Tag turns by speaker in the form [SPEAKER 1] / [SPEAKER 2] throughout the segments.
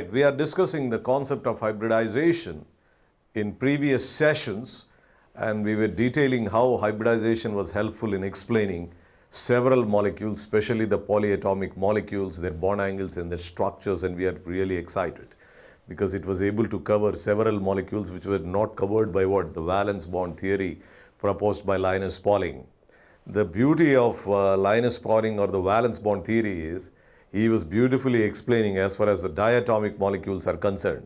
[SPEAKER 1] Right, we are discussing the concept of hybridization in previous sessions, and we were detailing how hybridization was helpful in explaining several molecules, especially the polyatomic molecules, their bond angles and their structures, and we are really excited because it was able to cover several molecules which were not covered by what? The valence bond theory proposed by Linus Pauling. The beauty of Linus Pauling or the valence bond theory is he was beautifully explaining as far as the diatomic molecules are concerned.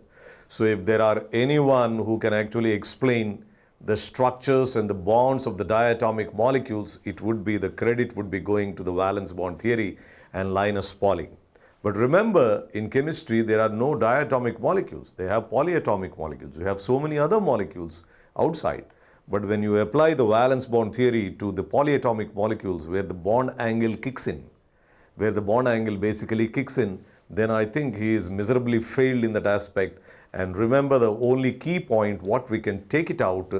[SPEAKER 1] So if there are anyone who can actually explain the structures and the bonds of the diatomic molecules, the credit would be going to the valence bond theory and Linus Pauling. But remember, in chemistry, there are no diatomic molecules. They have polyatomic molecules. You have so many other molecules outside. But when you apply the valence bond theory to the polyatomic molecules where the bond angle kicks in, then I think he is miserably failed in that aspect. And remember, the only key point, what we can take it out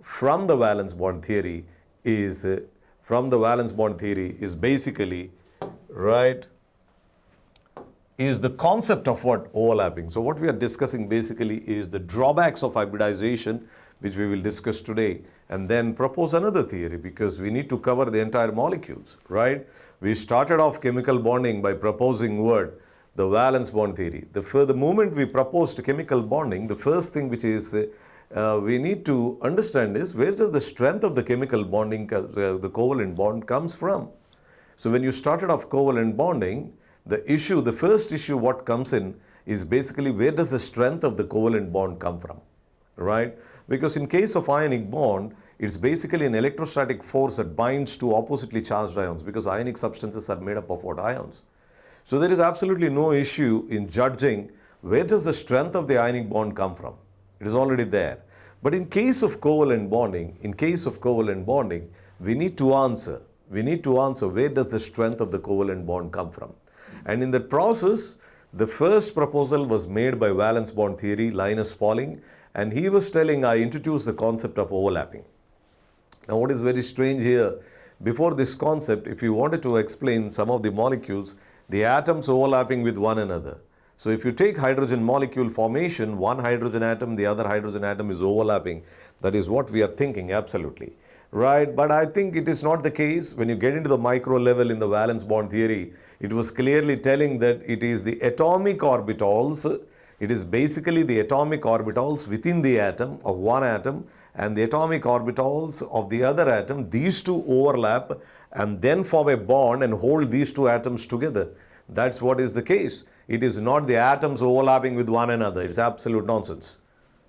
[SPEAKER 1] from the valence bond theory is, basically, right, is the concept of what? Overlapping. So what we are discussing basically is the drawbacks of hybridization, which we will discuss today, and then propose another theory because we need to cover the entire molecules, right? We started off chemical bonding by proposing the valence bond theory. The moment we proposed chemical bonding, the first thing which is we need to understand is where does the strength of the chemical bonding, the covalent bond comes from. So when you started off covalent bonding, the first issue what comes in is basically where does the strength of the covalent bond come from, right? Because in case of ionic bond, it's basically an electrostatic force that binds to oppositely charged ions because ionic substances are made up of what? Ions. So there is absolutely no issue in judging where does the strength of the ionic bond come from. It is already there. But in case of covalent bonding, we need to answer where does the strength of the covalent bond come from. And in that process, the first proposal was made by valence bond theory, Linus Pauling, and he was telling, I introduced the concept of overlapping. Now what is very strange here, before this concept, if you wanted to explain some of the molecules, the atoms overlapping with one another. So if you take hydrogen molecule formation, one hydrogen atom, the other hydrogen atom is overlapping. That is what we are thinking, absolutely. Right, but I think it is not the case. When you get into the micro level in the valence bond theory, it was clearly telling that it is the atomic orbitals, it is basically the atomic orbitals within the atom of one atom and the atomic orbitals of the other atom, these two overlap and then form a bond and hold these two atoms together. That's what is the case. It is not the atoms overlapping with one another. It's absolute nonsense,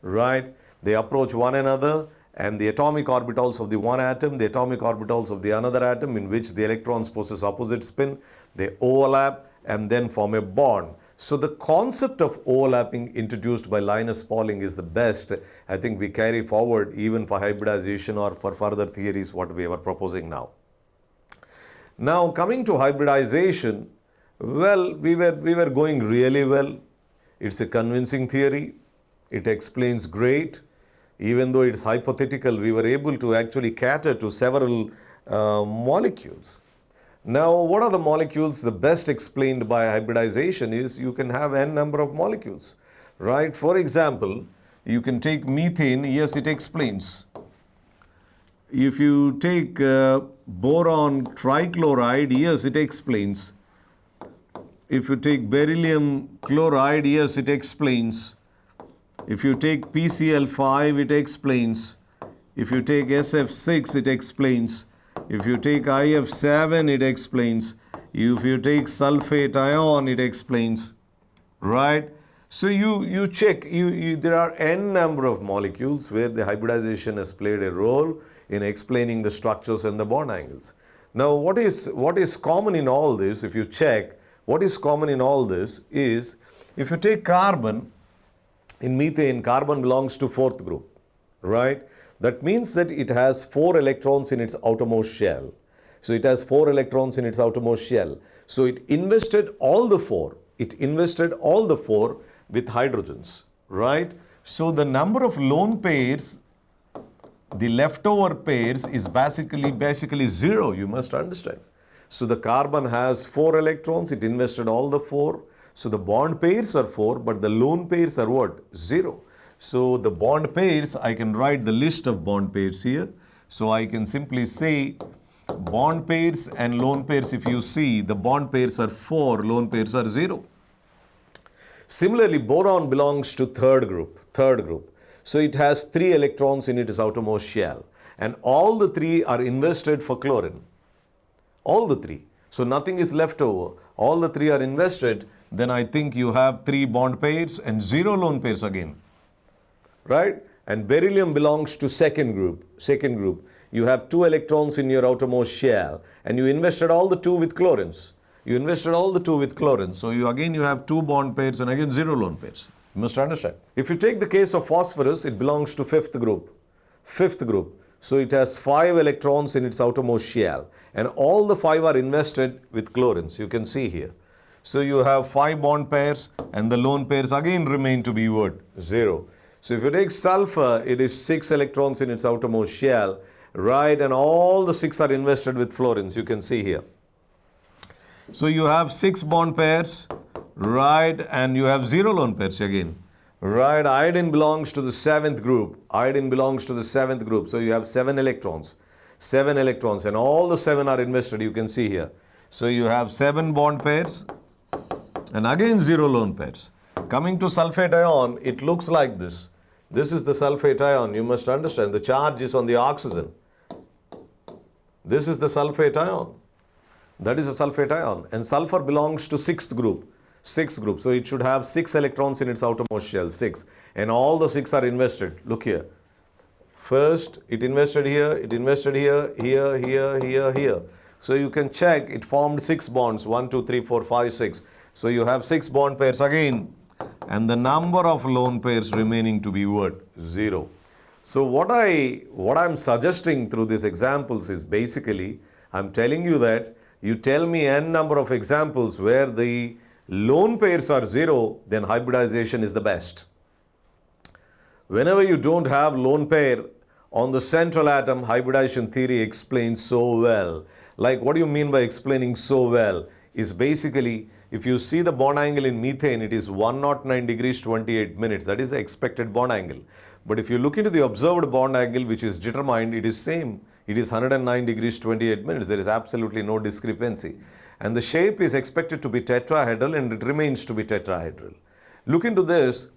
[SPEAKER 1] right? They approach one another and the atomic orbitals of the one atom, the atomic orbitals of the another atom in which the electrons possess opposite spin, they overlap and then form a bond. So the concept of overlapping introduced by Linus Pauling is the best. I think we carry forward even for hybridization or for further theories what we are proposing now. Now coming to hybridization, well, we were going really well. It's a convincing theory. It explains great. Even though it's hypothetical, we were able to actually cater to several molecules. Now, what are the molecules? The best explained by hybridization is you can have n number of molecules, right? For example, you can take methane, yes, it explains. If you take boron trichloride, yes, it explains. If you take beryllium chloride, yes, it explains. If you take PCl5, it explains. If you take SF6, it explains. If you take IF7, it explains. If you take sulfate ion, it explains, right? So you check, there are n number of molecules where the hybridization has played a role in explaining the structures and the bond angles. Now, what is common in all this, if you check, what is common in all this is, if you take carbon, in methane, carbon belongs to fourth group, right? That means that it has 4 electrons in its outermost shell. So it has 4 electrons in its outermost shell. So it invested all the 4. It invested all the 4 with hydrogens, right? So the number of lone pairs, the leftover pairs is basically 0, you must understand. So the carbon has 4 electrons, it invested all the 4. So the bond pairs are 4, but the lone pairs are what? 0. So the bond pairs, I can write the list of bond pairs here. So I can simply say bond pairs and lone pairs, if you see, the bond pairs are 4, lone pairs are 0. Similarly, boron belongs to third group. So it has 3 electrons in its outermost shell. And all the 3 are invested for chlorine. All the 3. So nothing is left over. All the 3 are invested. Then I think you have 3 bond pairs and 0 lone pairs again. Right? And beryllium belongs to second group. You have 2 electrons in your outermost shell. And you invested all the 2 with chlorines. So you have 2 bond pairs and again 0 lone pairs. You must understand. If you take the case of phosphorus, it belongs to fifth group. So it has 5 electrons in its outermost shell. And all the 5 are invested with chlorines. You can see here. So you have 5 bond pairs and the lone pairs again remain to be what? 0. So if you take sulfur, it is 6 electrons in its outermost shell. Right? And all the 6 are invested with fluorines. You can see here. So you have 6 bond pairs, right, and you have 0 lone pairs again. Right, iodine belongs to the 7th group. So you have 7 electrons. And all the 7 are invested, you can see here. So you have 7 bond pairs and again 0 lone pairs. Coming to sulfate ion, it looks like this. This is the sulfate ion. You must understand the charge is on the oxygen. This is the sulfate ion. That is a sulfate ion. And sulfur belongs to 6th group. So it should have 6 electrons in its outermost shell. 6. And all the 6 are invested. Look here. First, it invested here, here. So you can check, it formed 6 bonds. 1, 2, 3, 4, 5, 6. So you have 6 bond pairs again. And the number of lone pairs remaining to be what? 0. So what I'm suggesting through these examples is basically, I'm telling you that you tell me n number of examples where the lone pairs are 0, then hybridization is the best. Whenever you don't have lone pair on the central atom, hybridization theory explains so well. Like, what do you mean by explaining so well? Is basically, if you see the bond angle in methane, it is 109 degrees 28 minutes. That is the expected bond angle. But if you look into the observed bond angle, which is determined, it is same. It is 109 degrees 28 minutes. There is absolutely no discrepancy. And the shape is expected to be tetrahedral and it remains to be tetrahedral. Look into this.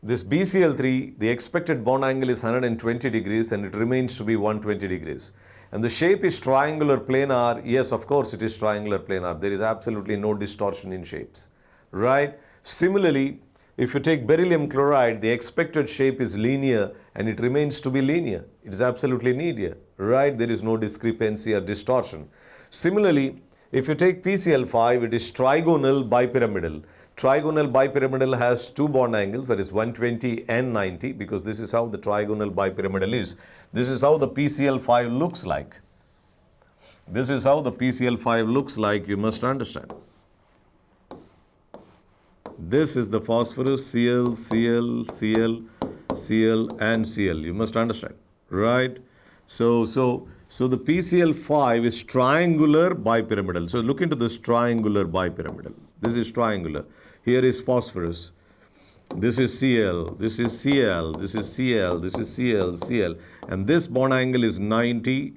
[SPEAKER 1] This BCl3, the expected bond angle is 120 degrees and it remains to be 120 degrees. And the shape is triangular planar. Yes, of course, it is triangular planar. There is absolutely no distortion in shapes. Right? Similarly, if you take beryllium chloride, the expected shape is linear and it remains to be linear. It is absolutely linear. Right? There is no discrepancy or distortion. Similarly, if you take PCl5, it is trigonal bipyramidal. Trigonal bipyramidal has 2 bond angles, that is 120 and 90, because this is how the trigonal bipyramidal is. This is how the PCl5 looks like. You must understand. This is the phosphorus, Cl, and Cl. You must understand, right? So the PCl5 is triangular bipyramidal. So look into this triangular bipyramidal. This is triangular. Here is phosphorus. This is Cl, this is Cl, this is Cl, this is Cl. And this bond angle is 90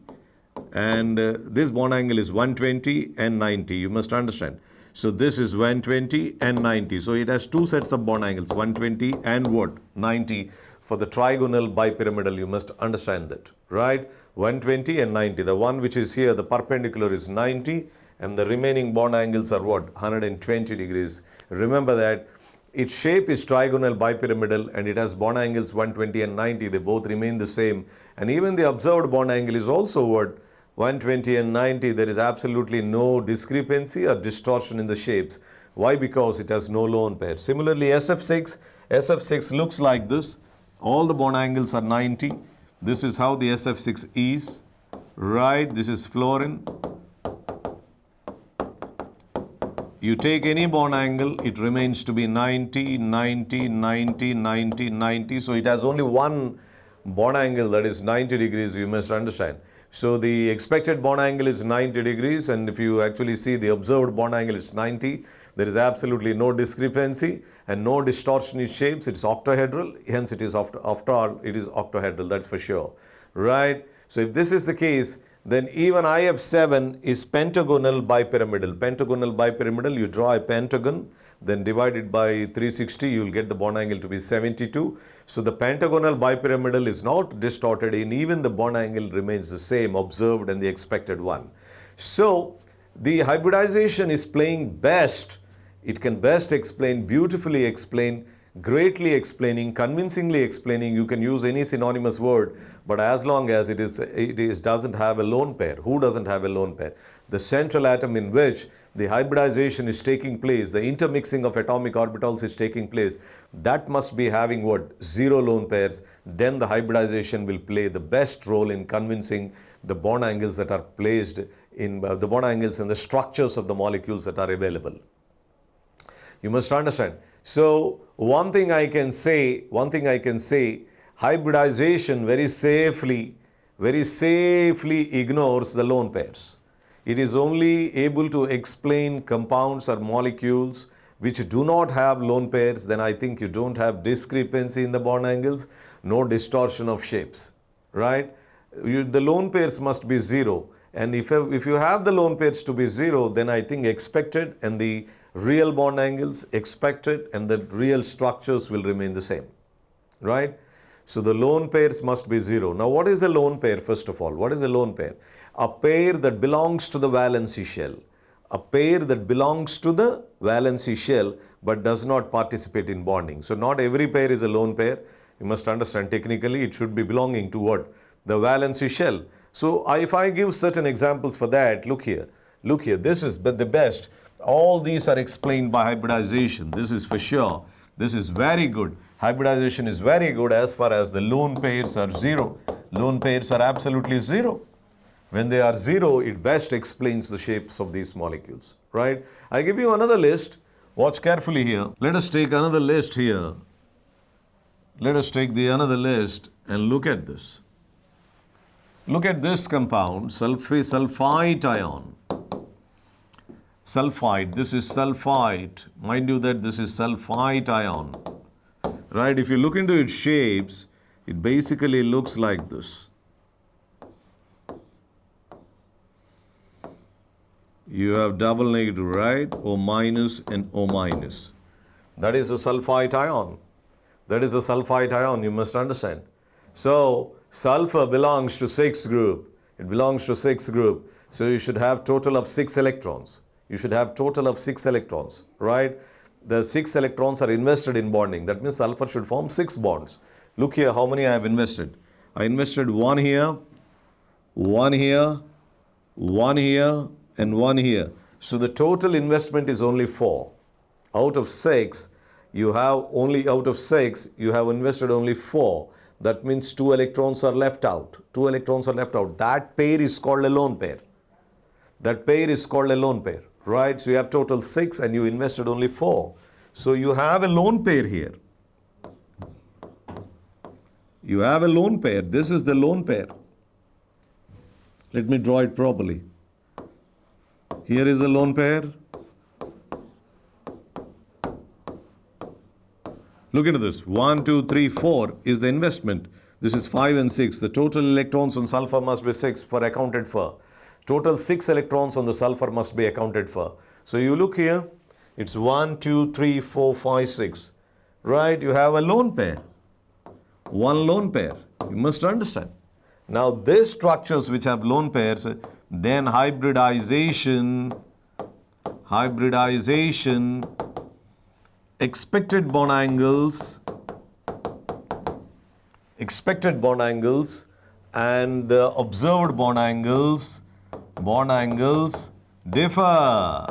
[SPEAKER 1] and this bond angle is 120 and 90. You must understand. So this is 120 and 90. So it has 2 sets of bond angles, 120 and what? 90. For the trigonal bipyramidal, you must understand that, right? 120 and 90. The one which is here, the perpendicular is 90 and the remaining bond angles are what? 120 degrees. Remember that its shape is trigonal bipyramidal and it has bond angles 120 and 90. They both remain the same. And even the observed bond angle is also what? 120 and 90. There is absolutely no discrepancy or distortion in the shapes. Why? Because it has no lone pair. Similarly, SF6 looks like this. All the bond angles are 90. This is how the SF6 is, right? This is fluorine. You take any bond angle, it remains to be 90, 90, 90, 90, 90. So it has only one bond angle, that is 90 degrees, you must understand. So the expected bond angle is 90 degrees, and if you actually see the observed bond angle is 90, There is absolutely no discrepancy and no distortion in shapes. It's octahedral, hence it is after all, it is octahedral, that's for sure. Right? So if this is the case, then even IF7 is pentagonal bipyramidal. Pentagonal bipyramidal, you draw a pentagon, then divide it by 360, you will get the bond angle to be 72. So the pentagonal bipyramidal is not distorted, and even the bond angle remains the same, observed and the expected one. So the hybridization is playing best. It can best explain, beautifully explain, greatly explaining, convincingly explaining. You can use any synonymous word, but as long as it doesn't have a lone pair. Who doesn't have a lone pair? The central atom in which the hybridization is taking place, the intermixing of atomic orbitals is taking place, that must be having what? Zero lone pairs. Then the hybridization will play the best role in convincing the bond angles that are placed in the bond angles and the structures of the molecules that are available. You must understand. So one thing I can say, hybridization very safely ignores the lone pairs. It is only able to explain compounds or molecules which do not have lone pairs. Then I think you don't have discrepancy in the bond angles, no distortion of shapes, right? The lone pairs must be zero. And if you have the lone pairs to be zero, then I think expected and the real bond angles, expected and the real structures will remain the same, right? So the lone pairs must be zero. Now what is a lone pair first of all? What is a lone pair? A pair that belongs to the valency shell. A pair that belongs to the valency shell but does not participate in bonding. So not every pair is a lone pair. You must understand technically it should be belonging to what? The valency shell. So if I give certain examples for that, look here, this is the best. All these are explained by hybridization. This is for sure. This is very good. Hybridization is very good as far as the lone pairs are zero. Lone pairs are absolutely zero. When they are zero, it best explains the shapes of these molecules, right? I give you another list. Watch carefully here. Let us take another list here. Let us take another list and look at this. Look at this compound, sulfite ion. Sulfite, this is sulfite. Mind you that this is sulfite ion. Right, if you look into its shapes, it basically looks like this. You have double negative, right? O minus and O minus. That is a sulfite ion. That is a sulfite ion, you must understand. So sulfur belongs to 6 group. It belongs to 6 group. So you should have total of 6 electrons. You should have total of 6 electrons, right? The 6 electrons are invested in bonding. That means sulfur should form 6 bonds. Look here how many I have invested. I invested 1 here, 1 here, 1 here, and 1 here. So the total investment is only 4. Out of 6, you have invested only 4. That means 2 electrons are left out. 2 electrons are left out. That pair is called a lone pair. That pair is called a lone pair, right? So you have total 6 and you invested only 4. So you have a lone pair here. You have a lone pair. This is the lone pair. Let me draw it properly. Here is a lone pair. Look at this. 1, 2, 3, 4 is the investment. This is 5 and 6. The total electrons on sulfur must be 6 for accounted for. Total 6 electrons on the sulfur must be accounted for. So you look here. It's 1, 2, 3, 4, 5, 6. Right? You have a lone pair. One lone pair. You must understand. Now these structures which have lone pairs, then hybridization, expected bond angles and the observed bond angles differ.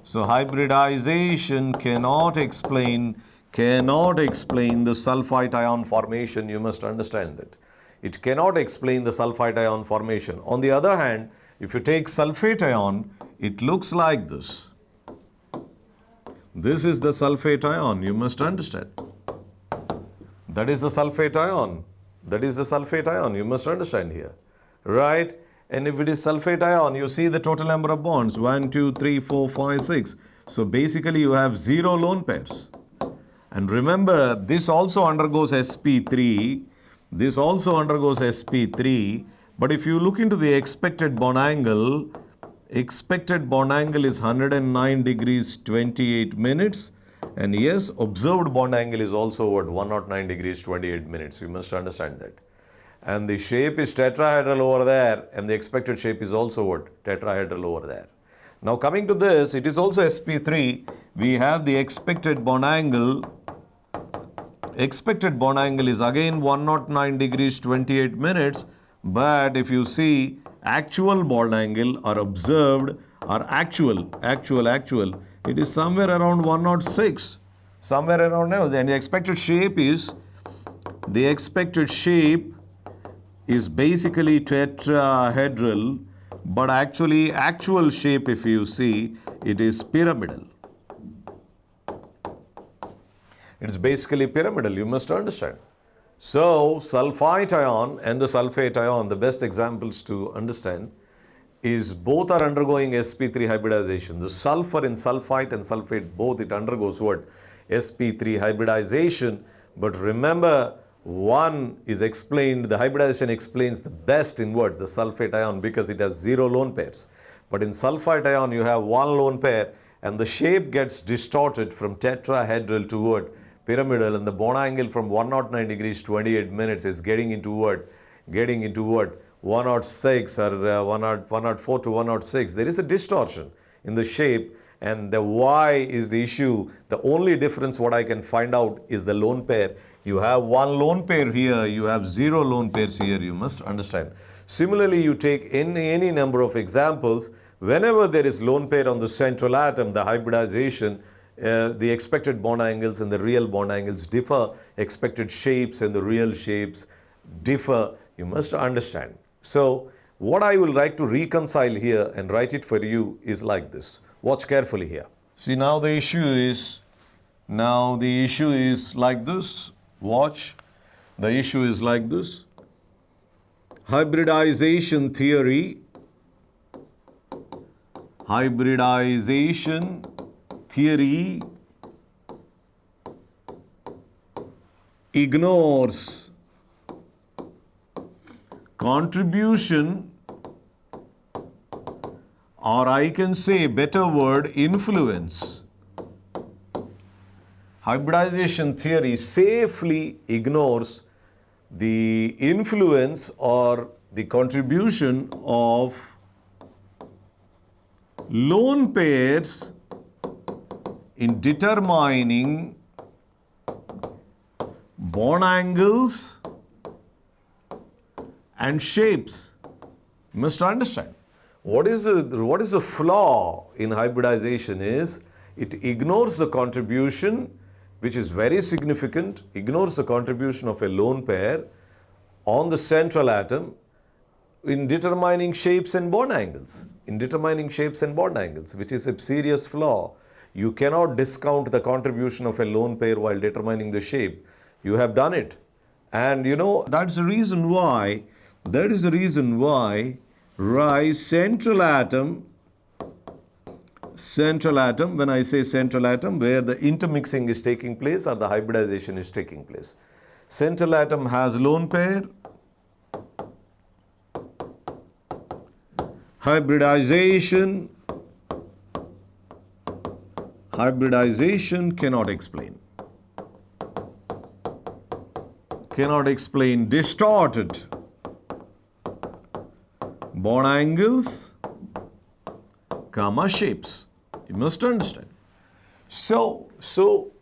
[SPEAKER 1] So hybridization cannot explain the sulfite ion formation. You must understand that. It cannot explain the sulfite ion formation. On the other hand, if you take sulfate ion, it looks like this. This is the sulfate ion. You must understand. That is the sulfate ion. That is the sulfate ion. You must understand here. Right? And if it is sulfate ion, you see the total number of bonds. 1, 2, 3, 4, 5, 6. So basically you have 0 lone pairs. And remember, this also undergoes sp3. This also undergoes sp3. But if you look into the expected bond angle is 109 degrees 28 minutes. And yes, observed bond angle is also what? 109 degrees 28 minutes. You must understand that. And the shape is tetrahedral over there, and the expected shape is also what? Tetrahedral over there. Now coming to this, it is also sp3. We have the expected bond angle. Expected bond angle is again 109 degrees 28 minutes. But if you see actual bond angle or observed or actual, it is somewhere around 106. Somewhere around now. And the expected shape is basically tetrahedral, but actually actual shape, if you see, it is pyramidal. It's basically pyramidal, you must understand. So sulfite ion and the sulfate ion, the best examples to understand is both are undergoing sp3 hybridization. The sulfur in sulfite and sulfate, both it undergoes what? sp3 hybridization. But remember, one is explained, the hybridization explains the best in what? The sulfate ion, because it has 0 lone pairs. But in sulfite ion, you have 1 lone pair, and the shape gets distorted from tetrahedral to what? Pyramidal, and the bond angle from 109 degrees 28 minutes is getting into what? 106 or 104 to 106. There is a distortion in the shape, and the Y is the issue. The only difference what I can find out is the lone pair. You have 1 lone pair here, you have 0 lone pairs here, you must understand. Similarly, you take any number of examples. Whenever there is lone pair on the central atom, the hybridization, the expected bond angles and the real bond angles differ. Expected shapes and the real shapes differ. You must understand. So what I will like to reconcile here and write it for you is like this. Watch carefully here. See, now the issue is like this. Watch. The issue is like this. Hybridization theory ignores contribution, or I can say better word, influence. Hybridization theory safely ignores the influence or the contribution of lone pairs in determining bond angles and shapes. You must understand. What is the flaw in hybridization is it ignores the contribution, which is very significant, ignores the contribution of a lone pair on the central atom in determining shapes and bond angles. Which is a serious flaw. You cannot discount the contribution of a lone pair while determining the shape. You have done it. And you know, that's the reason why, rise central atom, when I say central atom, where the intermixing is taking place or the hybridization is taking place. Central atom has lone pair. Hybridization cannot explain distorted bond angles, shapes. You must understand. So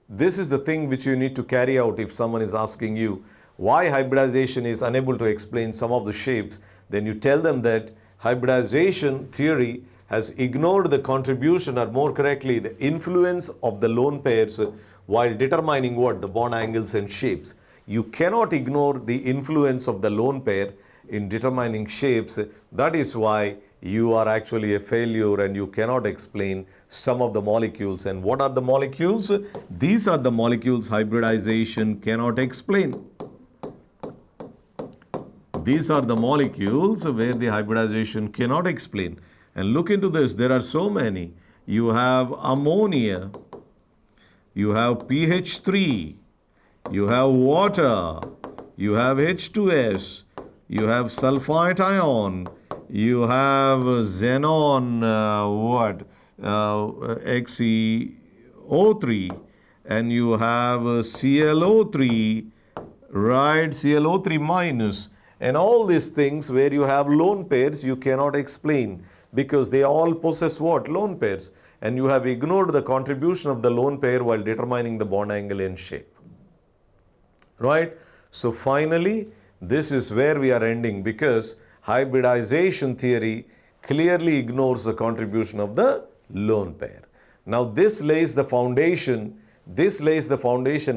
[SPEAKER 1] this is the thing which you need to carry out if someone is asking you why hybridization is unable to explain some of the shapes. Then you tell them that hybridization theory has ignored the contribution, or more correctly, the influence of the lone pairs while determining what? The bond angles and shapes. You cannot ignore the influence of the lone pair in determining shapes. That is why you are actually a failure and you cannot explain some of the molecules. And what are the molecules? These are the molecules hybridization cannot explain. These are the molecules where the hybridization cannot explain. And look into this, there are so many. you have ammonia, you have pH3, you have water, you have H2S, you have sulfite ion, you have xenon, XeO3, and you have ClO3, right, ClO3 minus, and all these things where you have lone pairs you cannot explain because they all possess what? Lone pairs. And you have ignored the contribution of the lone pair while determining the bond angle and shape. Right? So finally, this is where we are ending because hybridization theory clearly ignores the contribution of the lone pair. Now this lays the foundation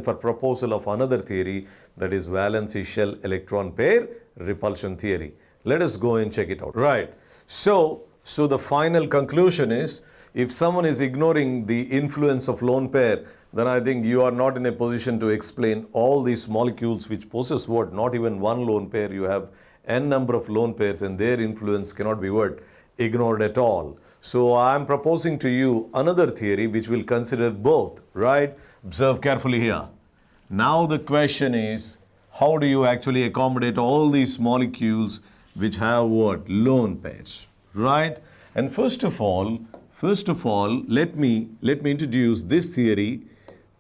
[SPEAKER 1] for proposal of another theory, that is valency shell electron pair repulsion theory. Let us go and check it out. Right. So the final conclusion is, if someone is ignoring the influence of lone pair, then I think you are not in a position to explain all these molecules which possess what? Not even one lone pair. You have n number of lone pairs and their influence cannot be what? Ignored at all. So I am proposing to you another theory which will consider both, right? Observe carefully here. Now the question is, how do you actually accommodate all these molecules which have what? Lone pairs, right? And first of all, let me introduce this theory,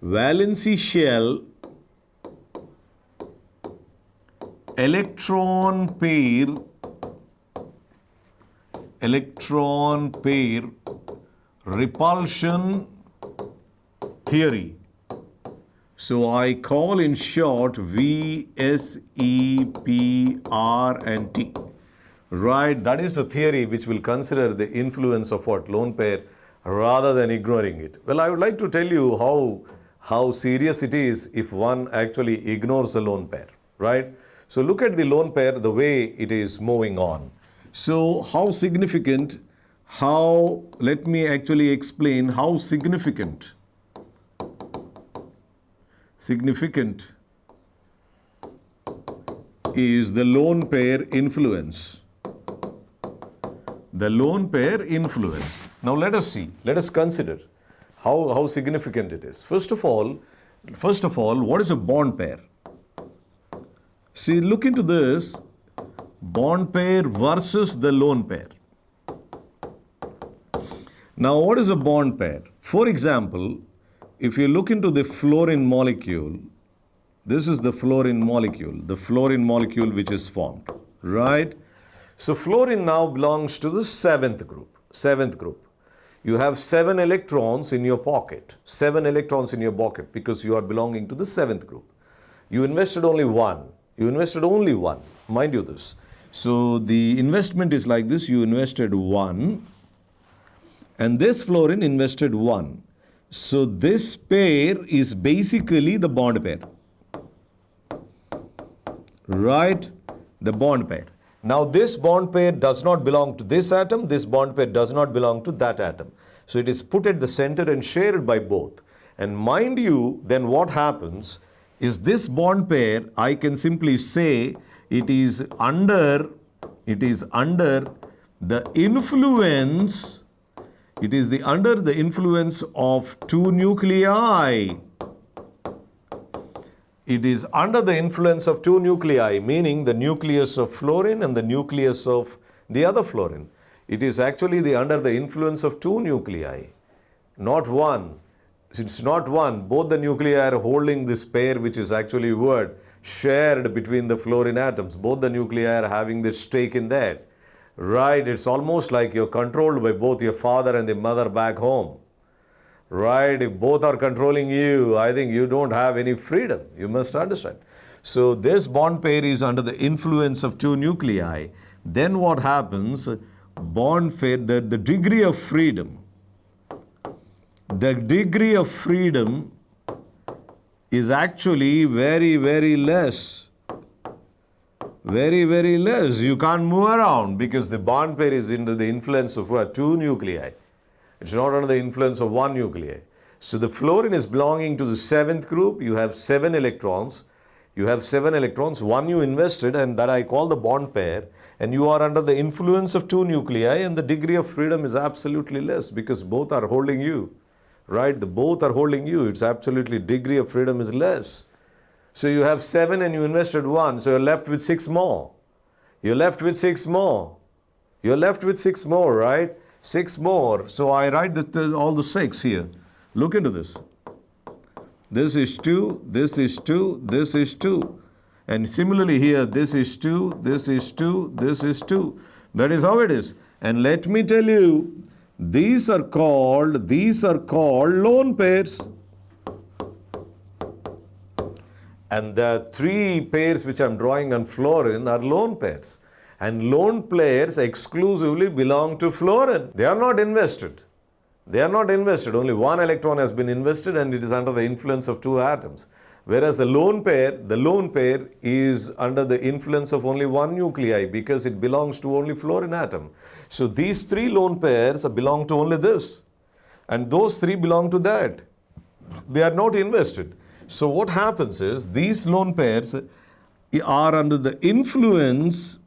[SPEAKER 1] valency shell electron pair repulsion theory. So I call in short VSEPR and T. Right, that is a theory which will consider the influence of what? Lone pair rather than ignoring it. Well, I would like to tell you how serious it is if one actually ignores the lone pair, right? So look at the lone pair, the way it is moving on. So how significant, let me actually explain how significant is the lone pair influence. The lone pair influence. Now let us see, let us consider how significant it is. First of all, what is a bond pair? See, look into this, bond pair versus the lone pair. Now what is a bond pair? For example, if you look into the fluorine molecule, this is the fluorine molecule which is formed, right? So fluorine now belongs to the seventh group. You have 7 electrons in your pocket, because you are belonging to the seventh group. You invested only one, mind you this. So the investment is like this, you invested 1 and this fluorine invested 1. So this pair is basically the bond pair, right? The bond pair. Now this bond pair does not belong to this atom, this bond pair does not belong to that atom. So it is put at the center and shared by both. And mind you, then what happens is this bond pair, I can simply say it is under the influence, under the influence of 2 nuclei. It is under the influence of 2 nuclei, meaning the nucleus of fluorine and the nucleus of the other fluorine. It is actually under the influence of 2 nuclei, not one. It's not one. Both the nuclei are holding this pair which is actually shared between the fluorine atoms. Both the nuclei are having this stake in that. Right, it's almost like you're controlled by both your father and the mother back home. Right, if both are controlling you, I think you don't have any freedom. You must understand. So this bond pair is under the influence of 2 nuclei. Then what happens? Bond pair, the degree of freedom. The degree of freedom is actually very, very less. Very, very less. You can't move around because the bond pair is under the influence of 2 nuclei. It's not under the influence of 1 nuclei. So the fluorine is belonging to the 7th group. You have 7 electrons. One you invested, and that I call the bond pair. and you are under the influence of two nuclei, and the degree of freedom is absolutely less because both are holding you, right? The both are holding you. It's absolutely degree of freedom is less. So you have 7 and you invested 1, so you're left with 6 more. You're left with 6 more. You're left with 6 more, right? 6 more. So I write all the 6 here. Look into this. This is 2, this is 2, this is 2. And similarly here, this is 2, this is 2, this is 2. That is how it is. And let me tell you, these are called lone pairs. And the 3 pairs which I'm drawing on fluorine are lone pairs. And lone pairs exclusively belong to fluorine. They are not invested. They are not invested. Only 1 electron has been invested and it is under the influence of 2 atoms. Whereas the lone pair is under the influence of only 1 nuclei because it belongs to only fluorine atom. So these 3 lone pairs belong to only this. And those 3 belong to that. They are not invested. So what happens is these lone pairs are under the influence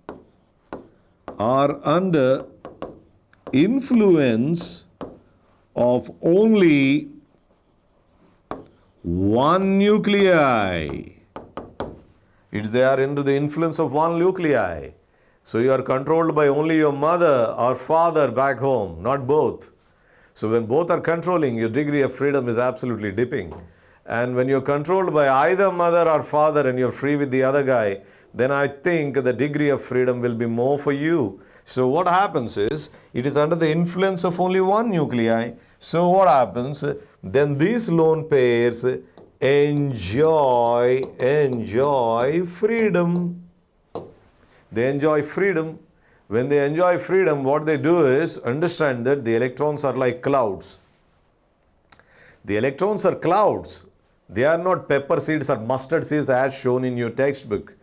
[SPEAKER 1] of only 1 nuclei. They are under the influence of 1 nuclei. So you are controlled by only your mother or father back home, not both. So when both are controlling, your degree of freedom is absolutely dipping. And when you're controlled by either mother or father and you're free with the other guy, then I think the degree of freedom will be more for you. So what happens is, it is under the influence of only 1 nuclei. So what happens? Then these lone pairs enjoy freedom. They enjoy freedom. When they enjoy freedom, what they do is understand that the electrons are like clouds. The electrons are clouds. They are not pepper seeds or mustard seeds as shown in your textbook.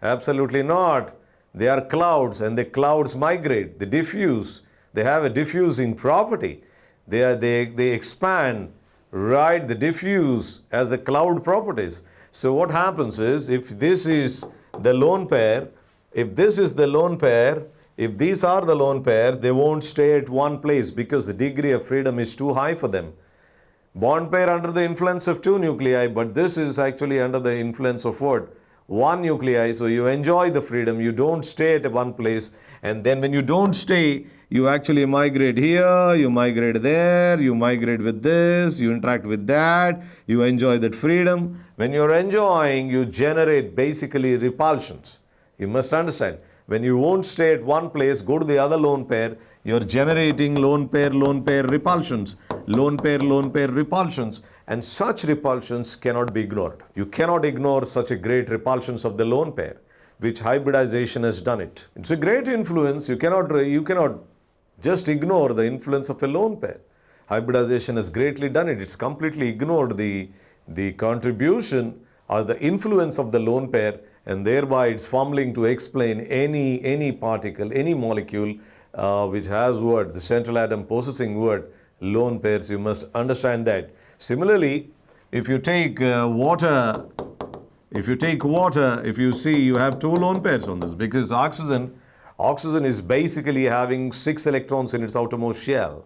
[SPEAKER 1] Absolutely not. They are clouds, and the clouds migrate, they diffuse. They have a diffusing property. They expand, right? They diffuse as the cloud properties. So what happens is, if this is the lone pair, if these are the lone pairs, they won't stay at one place because the degree of freedom is too high for them. Bond pair under the influence of 2 nuclei, but this is actually under the influence of what? 1 nuclei. So you enjoy the freedom. You don't stay at one place. And then when you don't stay, you actually migrate here, you migrate there, you migrate with this, you interact with that, you enjoy that freedom. When you're enjoying, you generate basically repulsions. You must understand. When you won't stay at one place, go to the other lone pair, you're generating lone pair repulsions. Lone pair repulsions. And such repulsions cannot be ignored. You cannot ignore such a great repulsions of the lone pair, which hybridization has done it. It's a great influence. You cannot just ignore the influence of a lone pair. Hybridization has greatly done it. It's completely ignored the contribution or the influence of the lone pair, and thereby it's fumbling to explain any particle, any molecule which has the central atom possessing lone pairs. You must understand that. Similarly, if you take water, if you see, you have 2 lone pairs on this, because oxygen is basically having 6 electrons in its outermost shell.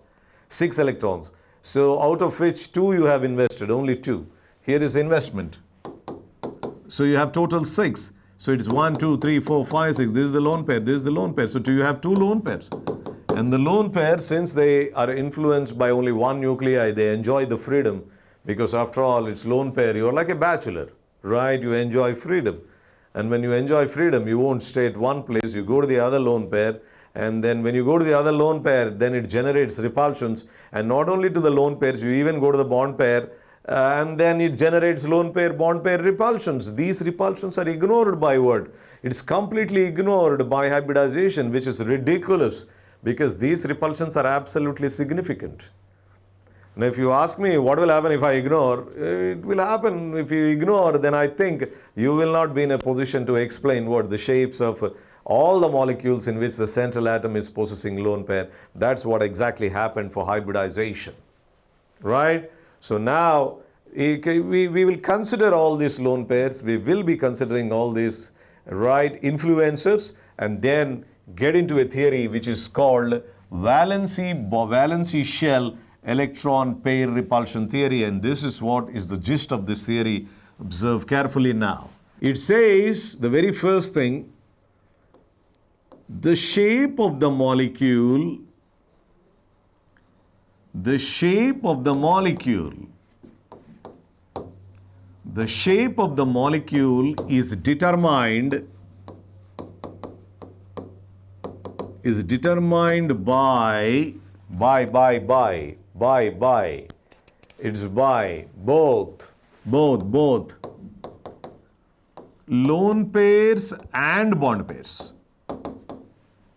[SPEAKER 1] 6 electrons. So out of which 2 you have invested, only 2. Here is investment. So you have total 6. So it's 1, 2, 3, 4, 5, 6. This is the lone pair. This is the lone pair. So you have 2 lone pairs. And the lone pair, since they are influenced by only 1 nuclei, they enjoy the freedom, because after all, it's lone pair. You're like a bachelor, right? You enjoy freedom. And when you enjoy freedom, you won't stay at one place. You go to the other lone pair. And then when you go to the other lone pair, then it generates repulsions. And not only to the lone pairs, you even go to the bond pair. And then it generates lone pair, bond pair repulsions. These repulsions are ignored by what? It's completely ignored by hybridization, which is ridiculous, because these repulsions are absolutely significant. Now, if you ask me what will happen if I ignore, it will happen if you ignore, then I think you will not be in a position to explain what the shapes of all the molecules in which the central atom is possessing lone pair. That's what exactly happened for hybridization, right? So now we will consider all these lone pairs. We will be considering all these, right, influencers, and then get into a theory which is called valency shell electron pair repulsion theory, and this is what is the gist of this theory. Observe carefully now. It says, the very first thing, the shape of the molecule is determined by it's by both lone pairs and bond pairs.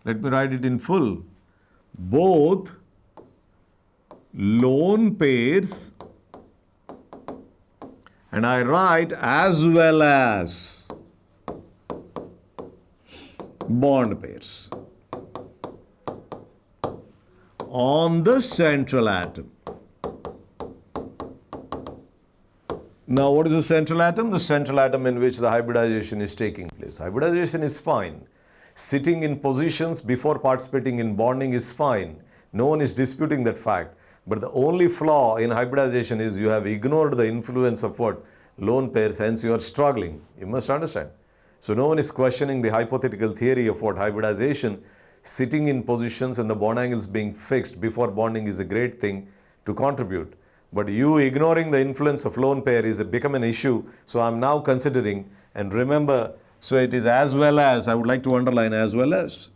[SPEAKER 1] Let me write it in full. Both lone pairs, and I write as well as bond pairs on the central atom. Now, what is the central atom? The central atom in which the hybridization is taking place. Hybridization is fine. Sitting in positions before participating in bonding is fine. No one is disputing that fact. But the only flaw in hybridization is you have ignored the influence of what? Lone pairs, hence you are struggling. You must understand. So no one is questioning the hypothetical theory of what hybridization, sitting in positions and the bond angles being fixed before bonding is a great thing to contribute. But you ignoring the influence of lone pair is become an issue. So I'm now considering, and remember, so it is as well as, I would like to underline as well as,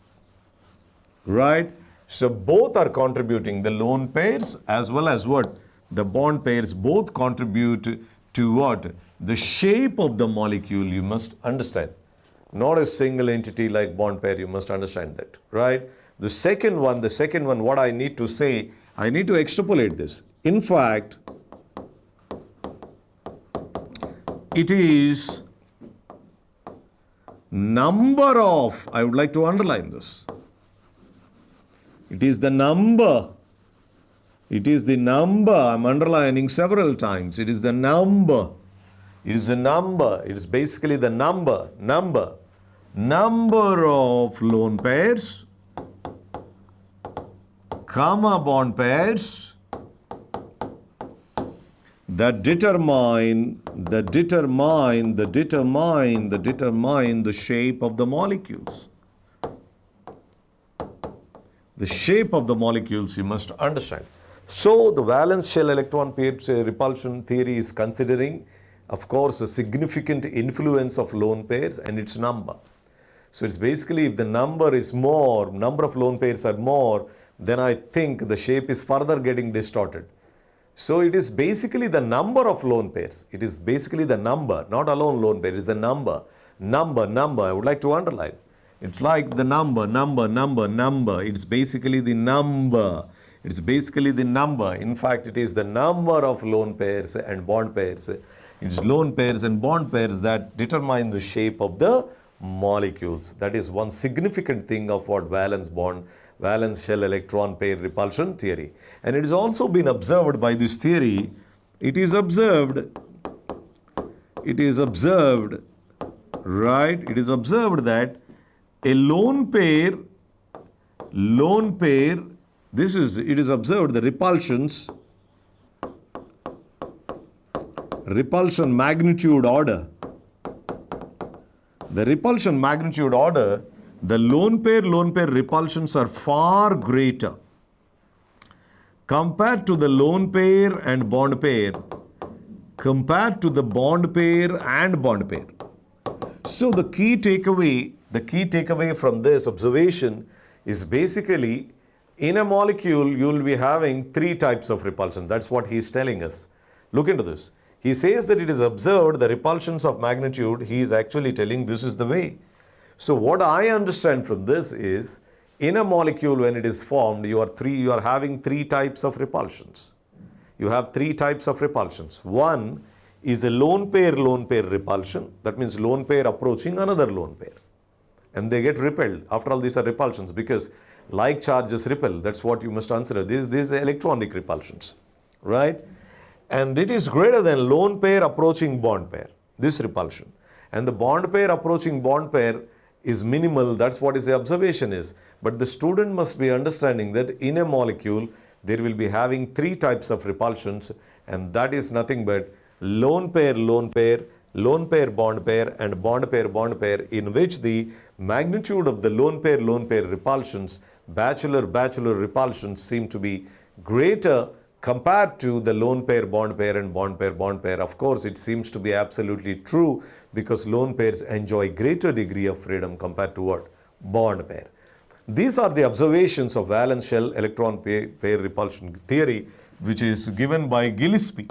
[SPEAKER 1] right? So both are contributing, the lone pairs as well as what? The bond pairs both contribute to what? The shape of the molecule, you must understand. Not a single entity like bond pair, you must understand that, right? The second one, what I need to say, I need to extrapolate this. In fact, it is number of, I would like to underline this. It is the number. It is the number. I'm underlining several times. It is the number. It is a number. It is basically the number of lone pairs, comma bond pairs that determine the shape of the molecules. The shape of the molecules you must understand. So the valence shell electron pair repulsion theory is considering, of course, a significant influence of lone pairs and its number. So it's basically if the number is more, number of lone pairs are more, then I think the shape is further getting distorted. So it is basically the number of lone pairs. It is basically the number, not alone lone pair. It is the number. I would like to underline. It's like the number. It's basically the number. In fact, it is the number of lone pairs and bond pairs. It's lone pairs and bond pairs that determine the shape of the molecules. That is one significant thing of what valence shell electron pair repulsion theory. And it has also been observed by this theory. It is observed, right? It is observed that a lone pair, it is observed the repulsion magnitude order. The repulsion magnitude order, the lone pair repulsions are far greater compared to the lone pair and bond pair, compared to the bond pair and bond pair. So the key takeaway from this observation is basically in a molecule you will be having three types of repulsion. That's what he is telling us. Look into this. He says that it is observed the repulsions of magnitude. He is actually telling this is the way. So what I understand from this is in a molecule when it is formed, you are having three types of repulsions. You have three types of repulsions. One is a lone pair repulsion. That means lone pair approaching another lone pair. And they get repelled. After all, these are repulsions because like charges repel. That's what you must consider. These are electronic repulsions, right? And it is greater than lone pair approaching bond pair, this repulsion. And the bond pair approaching bond pair is minimal. That's what is the observation is. But the student must be understanding that in a molecule, there will be having three types of repulsions, and that is nothing but lone pair, lone pair, lone pair, bond pair, and bond pair, in which the magnitude of the lone pair repulsions, bachelor repulsions seem to be greater compared to the lone pair, and bond pair. Of course, it seems to be absolutely true because lone pairs enjoy greater degree of freedom compared to what? Bond pair. These are the observations of valence shell electron pair repulsion theory, which is given by Gillespie,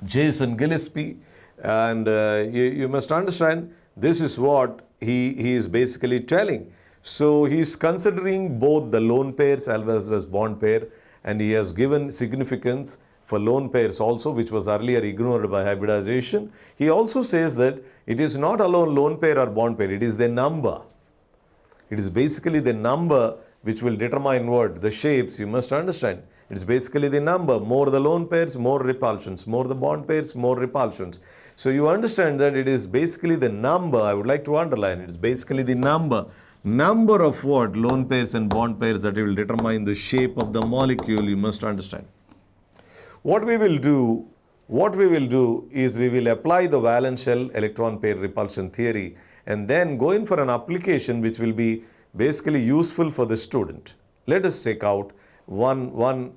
[SPEAKER 1] Jason Gillespie, and you must understand this is what he is basically telling. So he is considering both the lone pairs as well as bond pair, and he has given significance for lone pairs also, which was earlier ignored by hybridization. He also says that it is not alone lone pair or bond pair, it is the number. It is basically the number which will determine what? The shapes, you must understand. It is basically the number. More the lone pairs, more repulsions. More the bond pairs, more repulsions. So you understand that it is basically the number. I would like to underline it is basically the number. Number of what? Lone pairs and bond pairs that will determine the shape of the molecule, you must understand. What we will do is we will apply the valence shell electron pair repulsion theory and then go in for an application which will be basically useful for the student. Let us take out one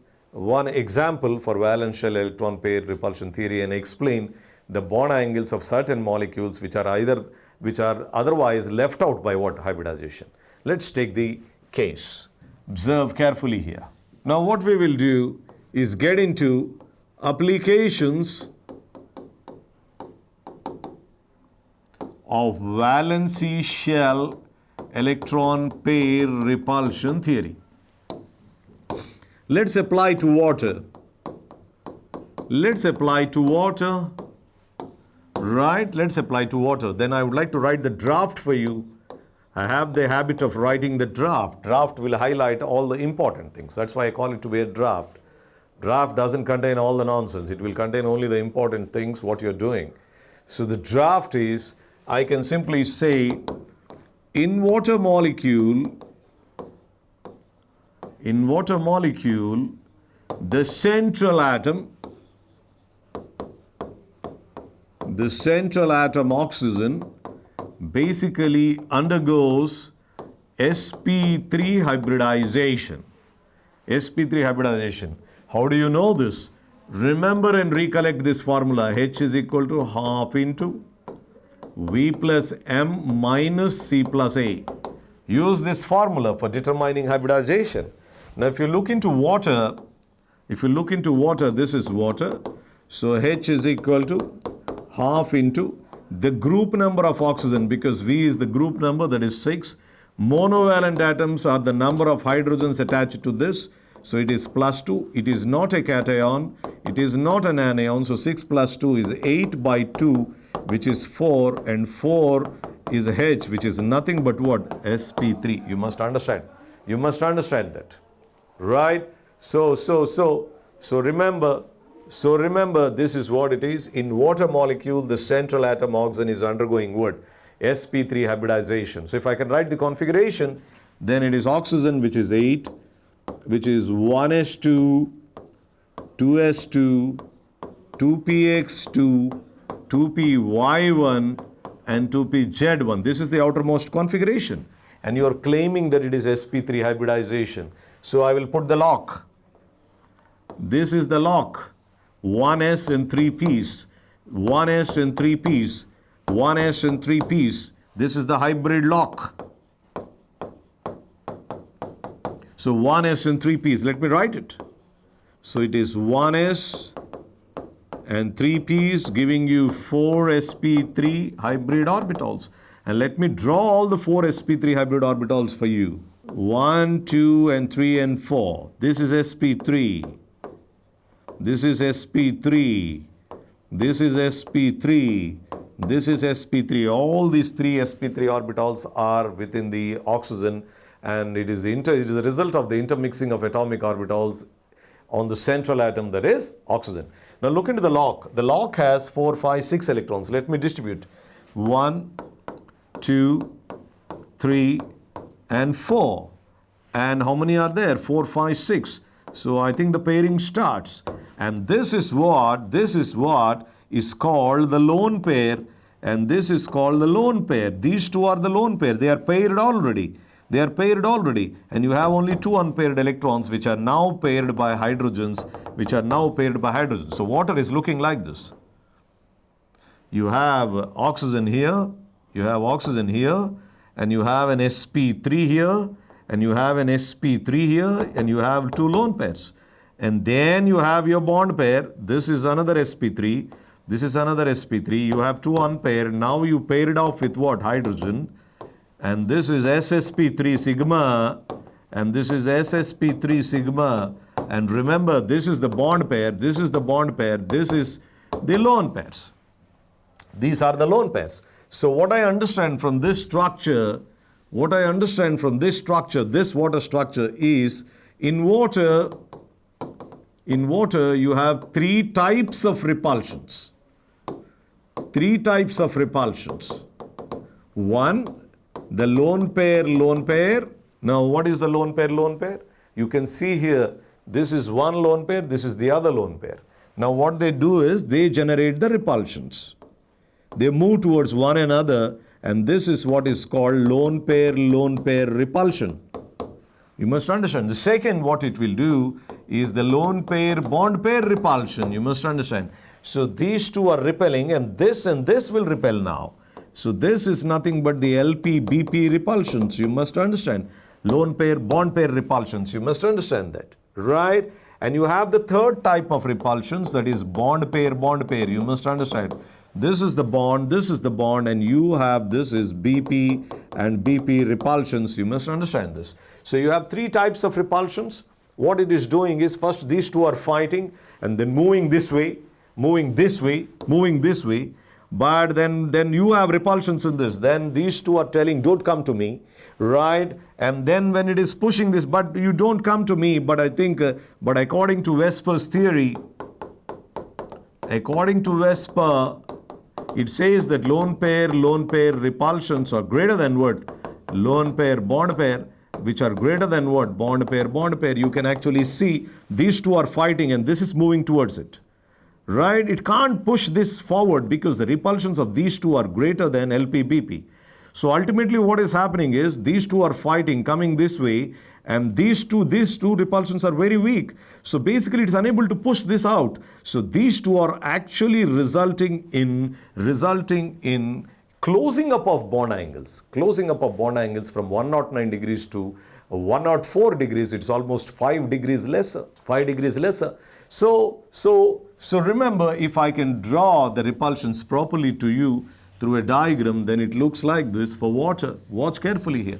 [SPEAKER 1] example for valence shell electron pair repulsion theory and explain the bond angles of certain molecules which are otherwise left out by what? Hybridization. Let's take the case. Observe carefully here. Now what we will do is get into applications of valence shell electron pair repulsion theory. Let's apply to water. Let's apply to water. Right, let's apply to water. Then I would like to write the draft for you. I have the habit of writing the draft. Draft will highlight all the important things. That's why I call it to be a draft. Draft doesn't contain all the nonsense. It will contain only the important things, what you're doing. So the draft is, I can simply say, in water molecule, the central atom oxygen basically undergoes sp3 hybridization. sp3 hybridization. How do you know this? Remember and recollect this formula. H is equal to half into V plus M minus C plus A. Use this formula for determining hybridization. Now if you look into water, this is water. So H is equal to half into the group number of oxygen, because V is the group number, that is 6. Monovalent atoms are the number of hydrogens attached to this. So it is plus 2. It is not a cation. It is not an anion. So 6 plus 2 is 8 by 2, which is 4. And 4 is H, which is nothing but what? sp3. You must understand. You must understand that. Right? So remember, this is what it is. In water molecule, the central atom oxygen is undergoing what? sp3 hybridization. So if I can write the configuration, then it is oxygen, which is 8, which is 1s2, 2s2, 2px2, 2py1, and 2pz1. This is the outermost configuration. And you are claiming that it is sp3 hybridization. So I will put the lock. This is the lock. 1s and 3p's. 1s and 3p's. 1s and 3p's. This is the hybrid lock. So 1s and 3p's. Let me write it. So it is 1s and 3p's giving you 4 sp3 hybrid orbitals. And let me draw all the 4 sp3 hybrid orbitals for you. 1, 2, and 3, and 4. This is sp3. This is sp3. This is sp3. This is sp3. All these 3 sp3 orbitals are within the oxygen, and it is a result of the intermixing of atomic orbitals on the central atom, that is oxygen. Now look into the lock. The lock has 4, 5, 6 electrons. Let me distribute. 1, 2, 3, and 4. And how many are there? 4, 5, 6. So I think the pairing starts. And this is what is called the lone pair. And this is called the lone pair. These two are the lone pair. They are paired already. They are paired already. And you have only two unpaired electrons which are now paired by hydrogens. So water is looking like this. You have oxygen here. You have oxygen here. And you have an sp3 here. And you have an sp3 here. And you have two lone pairs. And then you have your bond pair. This is another sp3. This is another sp3. You have two unpaired. Now you pair it off with what? Hydrogen. And this is ssp3 sigma. And this is ssp3 sigma. And remember, this is the bond pair. This is the bond pair. This is the lone pairs. These are the lone pairs. So what I understand from this structure, this water structure is, in water you have three types of repulsions. One, the lone pair. Now what is the lone pair? You can see here, this is one lone pair, this is the other lone pair. Now what they do is they generate the repulsions. They move towards one another, and this is what is called lone pair repulsion. You must understand. The second, what it will do is the lone pair bond pair repulsion. You must understand. So these two are repelling, and this will repel now. So this is nothing but the LP-BP repulsions. You must understand. Lone pair bond pair repulsions. You must understand that. Right? And you have the third type of repulsions, that is bond pair. You must understand. This is the bond, and you have this is BP and BP repulsions. You must understand this. So you have three types of repulsions. What it is doing is, first these two are fighting and then moving this way. But then you have repulsions in this. Then these two are telling, don't come to me, right? And then when it is pushing this, but you don't come to me, but I think, but according to VSEPR's theory, it says that lone pair repulsions are greater than what? Lone pair, bond pair, which are greater than what? Bond pair. You can actually see these two are fighting and this is moving towards it. Right? It can't push this forward because the repulsions of these two are greater than LP-BP. So ultimately what is happening is these two are fighting, coming this way, and these two repulsions are very weak. So basically it's unable to push this out. So these two are actually resulting in closing up of bond angles from 109 degrees to 104 degrees. It's almost 5 degrees lesser. So remember, if I can draw the repulsions properly to you through a diagram, then it looks like this for water. Watch carefully here.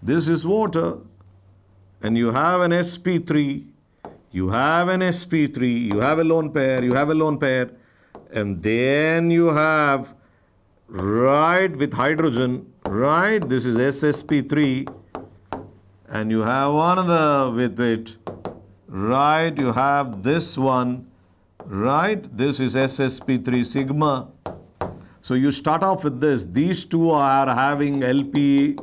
[SPEAKER 1] This is water, and you have an sp3, you have a lone pair, and then you have, right, with hydrogen, right, this is ssp3, and you have another with it, right, you have this one, right, this is ssp3 sigma. So you start off with this. These two are having LP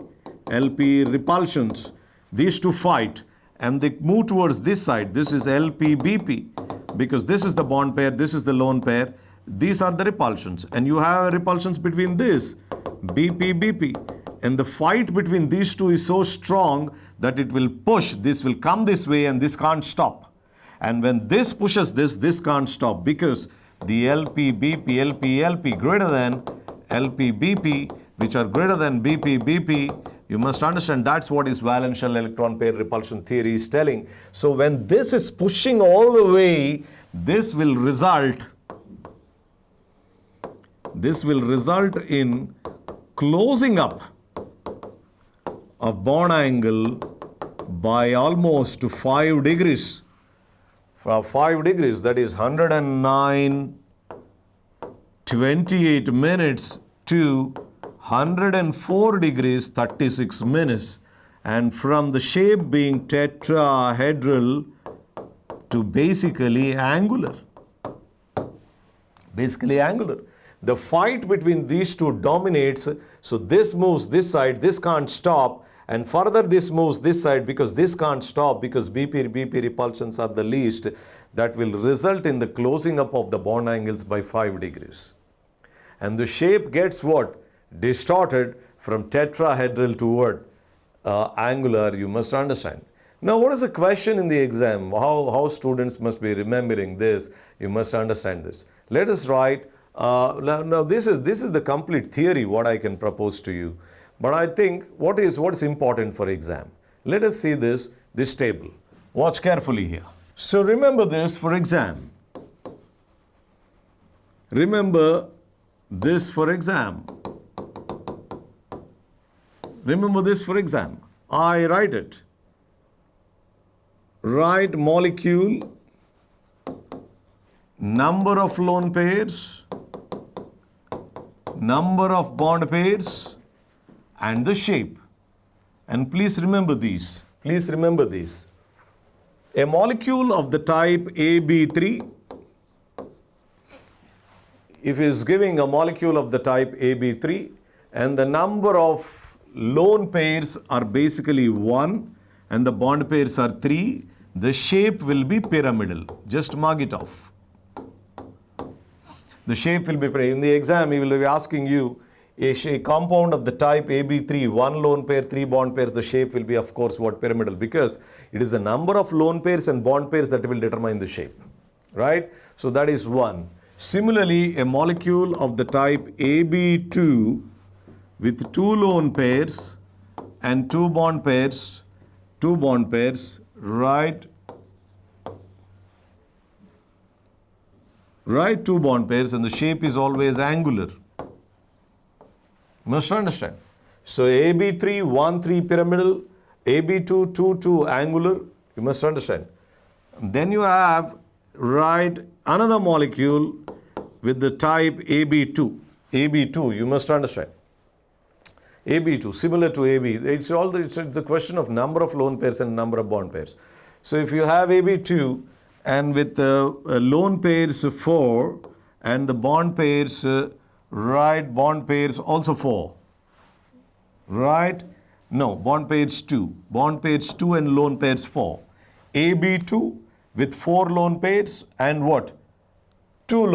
[SPEAKER 1] repulsions. These two fight and they move towards this side. This is LP-BP because this is the bond pair, this is the lone pair. These are the repulsions, and you have repulsions between this BP-BP, and the fight between these two is so strong that it will push. This will come this way and this can't stop. And when this pushes this can't stop because the LP greater than LP-BP, which are greater than BP-BP, you must understand that's what is valence shell electron pair repulsion theory is telling. So when this is pushing all the way, this will result in closing up of bond angle by almost 5 degrees. 5 degrees, that is 109:28 minutes to 104 degrees 36 minutes, and from the shape being tetrahedral to basically angular. the fight between these two dominates. So this moves this side, this can't stop, and further this moves this side because this can't stop, because BP repulsions are the least. That will result in the closing up of the bond angles by 5 degrees. And the shape gets what? Distorted from tetrahedral to what? Angular, you must understand. Now, what is the question in the exam? How students must be remembering this? You must understand this. Let us write. Now, this is the complete theory what I can propose to you. But I think what is important for exam? Let us see this table. Watch carefully here. So remember this for exam. Remember this for exam. Remember this for exam. I write it. Write molecule, number of lone pairs, number of bond pairs, and the shape. And please remember these. Please remember these. A molecule of the type AB3, if it is giving a molecule of the type AB3 and the number of lone pairs are basically 1 and the bond pairs are 3, the shape will be pyramidal. Just mark it off. The shape will be pyramidal. In the exam, he will be asking you a compound of the type AB3, 1 lone pair, 3 bond pairs, the shape will be, of course, what? Pyramidal, because it is the number of lone pairs and bond pairs that will determine the shape, right? So that is 1. Similarly, a molecule of the type AB2 with 2 lone pairs and 2 bond pairs, right? Write 2 bond pairs, and the shape is always angular. Must understand. So AB3, 1, 3 pyramidal, AB2, 2, 2 angular. You must understand. Then you have, write another molecule with the type AB2. AB2, you must understand. AB2, similar to AB. It's the question of number of lone pairs and number of bond pairs. So if you have AB2 and with the lone pairs 4 and the bond pairs, right, bond pairs also 4. Right? No, bond pairs 2. Bond pairs 2 and lone pairs 4. AB2 with 4 lone pairs and what? 2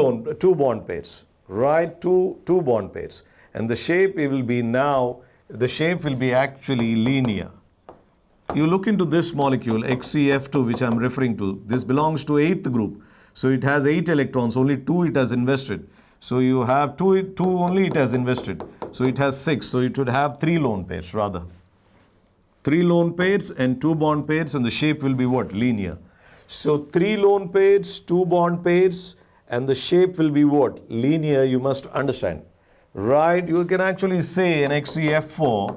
[SPEAKER 1] bond pairs. Right? 2 bond pairs. And the shape will be actually linear. You look into this molecule, XCF2, which I'm referring to. This belongs to 8th group. So it has 8 electrons, only 2 it has invested. So you have 2 only it has invested. So it has 6. So it would have 3 lone pairs rather. 3 lone pairs and 2 bond pairs, and the shape will be what? Linear. So 3 lone pairs, 2 bond pairs, and the shape will be what? Linear, you must understand. Right? You can actually say in XCF4,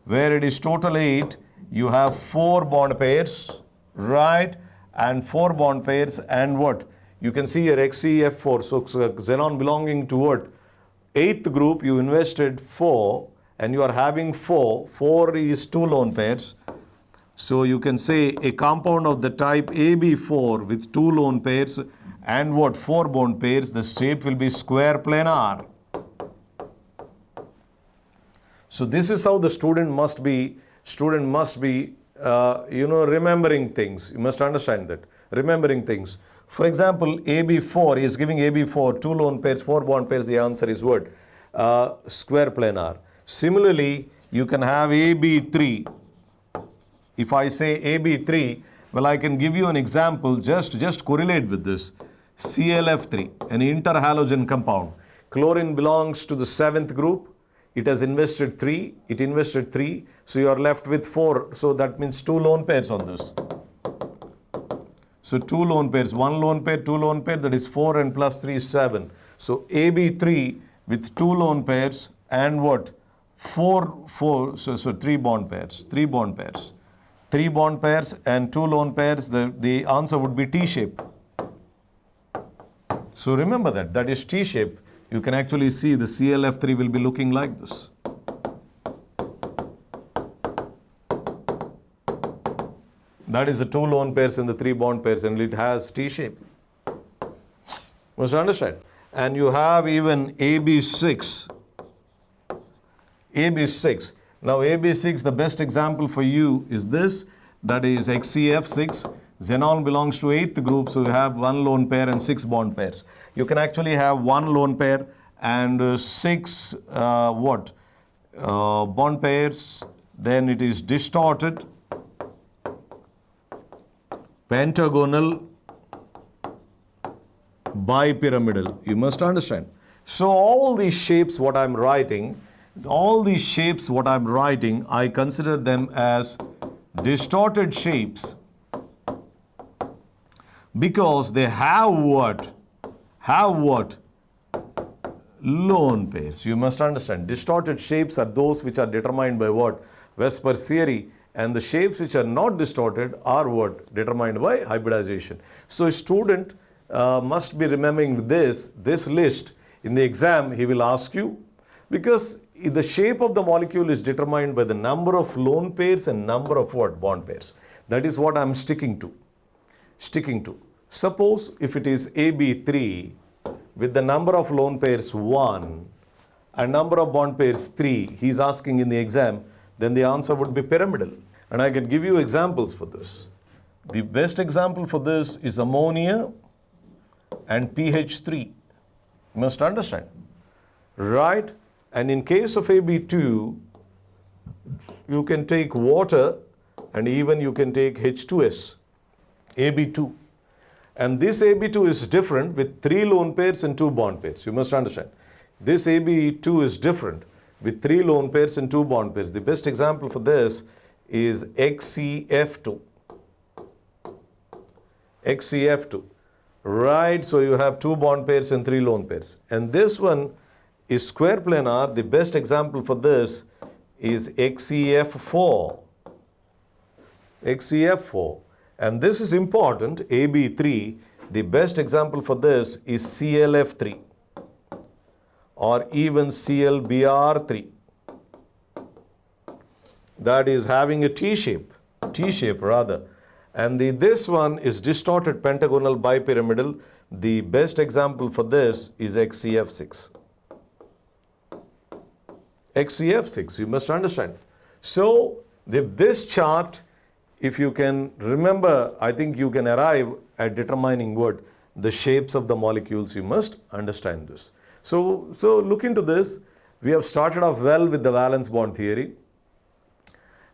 [SPEAKER 1] where it is total 8, you have 4 bond pairs, right? And 4 bond pairs, and what? You can see here XCF4. So xenon belonging to what? 8th group, you invested 4, and you are having 4. 4 is 2 lone pairs. So you can say a compound of the type AB4 with 2 lone pairs and what? 4 bond pairs. The shape will be square planar. So this is how the student must be remembering things. You must understand that. Remembering things. For example, AB4 is giving AB4, 2 lone pairs, 4 bond pairs. The answer is what? Square planar. Similarly, you can have AB3. If I say AB3, well, I can give you an example. Just correlate with this. ClF3, an interhalogen compound. Chlorine belongs to the 7th group. It has invested 3. It invested 3. So you are left with 4. So that means 2 lone pairs on this. So 2 lone pairs, 1 lone pair, 2 lone pair, that is 4 and plus 3 is 7. So AB3 with 2 lone pairs and what? 4, so 3 bond pairs, 3 bond pairs. 3 bond pairs and 2 lone pairs, the answer would be T-shape. So remember that is T-shape. You can actually see the ClF3 will be looking like this. That is the 2 lone pairs and the 3 bond pairs, and it has T-shape. Must understand. and you have even AB6. AB6. Now AB6, the best example for you is this, that is XCF6. Xenon belongs to 8th group, so you have 1 lone pair and 6 bond pairs. You can actually have 1 lone pair and 6 bond pairs. Then it is distorted, pentagonal, bipyramidal. You must understand. So all these shapes what I'm writing, I consider them as distorted shapes because they have what? Lone pairs. You must understand. Distorted shapes are those which are determined by what? VSEPR's theory. And the shapes which are not distorted are what? Determined by hybridization. So a student must be remembering this list. In the exam, he will ask you, because the shape of the molecule is determined by the number of lone pairs and number of what? Bond pairs. That is what I'm sticking to. Suppose if it is AB3 with the number of lone pairs 1 and number of bond pairs 3, he's asking in the exam, then the answer would be pyramidal. And I can give you examples for this. The best example for this is ammonia and pH3. You must understand. Right? And in case of AB2, you can take water and even you can take H2S, AB2. And this AB2 is different with 3 lone pairs and 2 bond pairs. You must understand. This AB2 is different with 3 lone pairs and 2 bond pairs. The best example for this is XCF2. XCF2. Right, so you have 2 bond pairs and 3 lone pairs. And this one is square planar. The best example for this is XCF4. XCF4. And this is important, AB3. The best example for this is CLF3 or even CLBR3. That is having a T-shape rather. And this one is distorted pentagonal bipyramidal. The best example for this is XCF6. XCF6, you must understand. So, this chart, if you can remember, I think you can arrive at determining what? The shapes of the molecules. You must understand this. So look into this. We have started off well with the valence bond theory.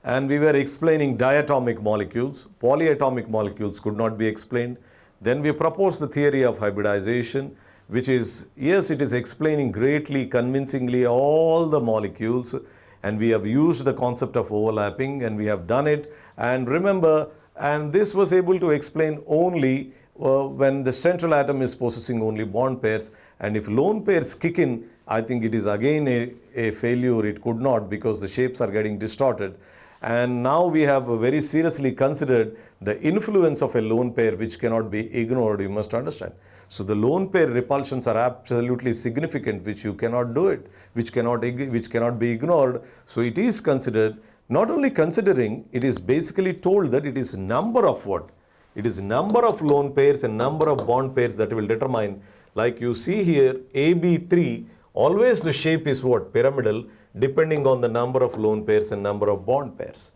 [SPEAKER 1] And we were explaining diatomic molecules. Polyatomic molecules could not be explained. Then we proposed the theory of hybridization, which is, yes, it is explaining greatly, convincingly all the molecules. And we have used the concept of overlapping and we have done it. And remember, and this was able to explain only when the central atom is possessing only bond pairs. And if lone pairs kick in, I think it is again a failure. It could not, because the shapes are getting distorted. And now we have very seriously considered the influence of a lone pair, which cannot be ignored, you must understand. So the lone pair repulsions are absolutely significant, which you cannot do it, which cannot be ignored. So it is considered, not only considering, it is basically told that it is number of what? It is number of lone pairs and number of bond pairs that will determine. Like you see here, AB3, always the shape is what? Pyramidal, depending on the number of lone pairs and number of bond pairs.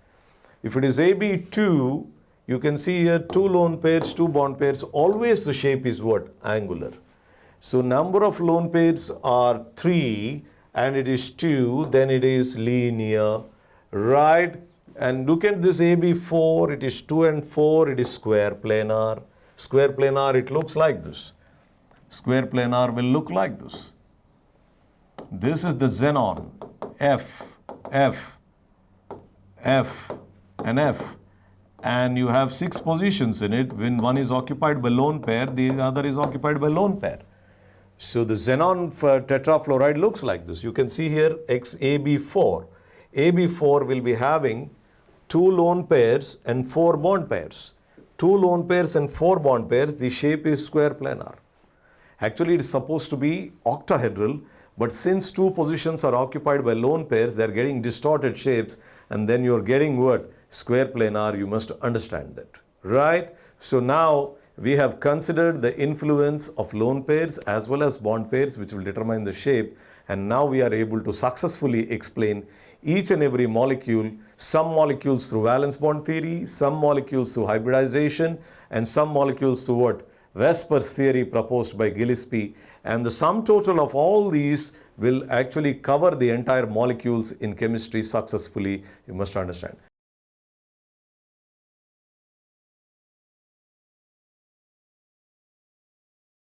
[SPEAKER 1] If it is AB2, you can see here 2 lone pairs, 2 bond pairs, always the shape is what? Angular. So number of lone pairs are 3 and it is 2, then it is linear, right? And look at this AB4, it is 2 and 4, it is square planar. Square planar, it looks like this. Square planar will look like this. This is the xenon, F, F, F, and F. And you have 6 positions in it. When one is occupied by lone pair, the other is occupied by lone pair. So the xenon tetrafluoride looks like this. You can see here XAB4. AB4 will be having 2 lone pairs and 4 bond pairs. 2 lone pairs and 4 bond pairs, the shape is square planar. Actually, it is supposed to be octahedral, but since 2 positions are occupied by lone pairs, they are getting distorted shapes, and then you are getting what? Square planar. You must understand that, right? So now we have considered the influence of lone pairs as well as bond pairs, which will determine the shape. And now we are able to successfully explain each and every molecule, some molecules through valence bond theory, some molecules through hybridization, and some molecules through what? VSEPR's theory proposed by Gillespie. And the sum total of all these will actually cover the entire molecules in chemistry successfully, you must understand.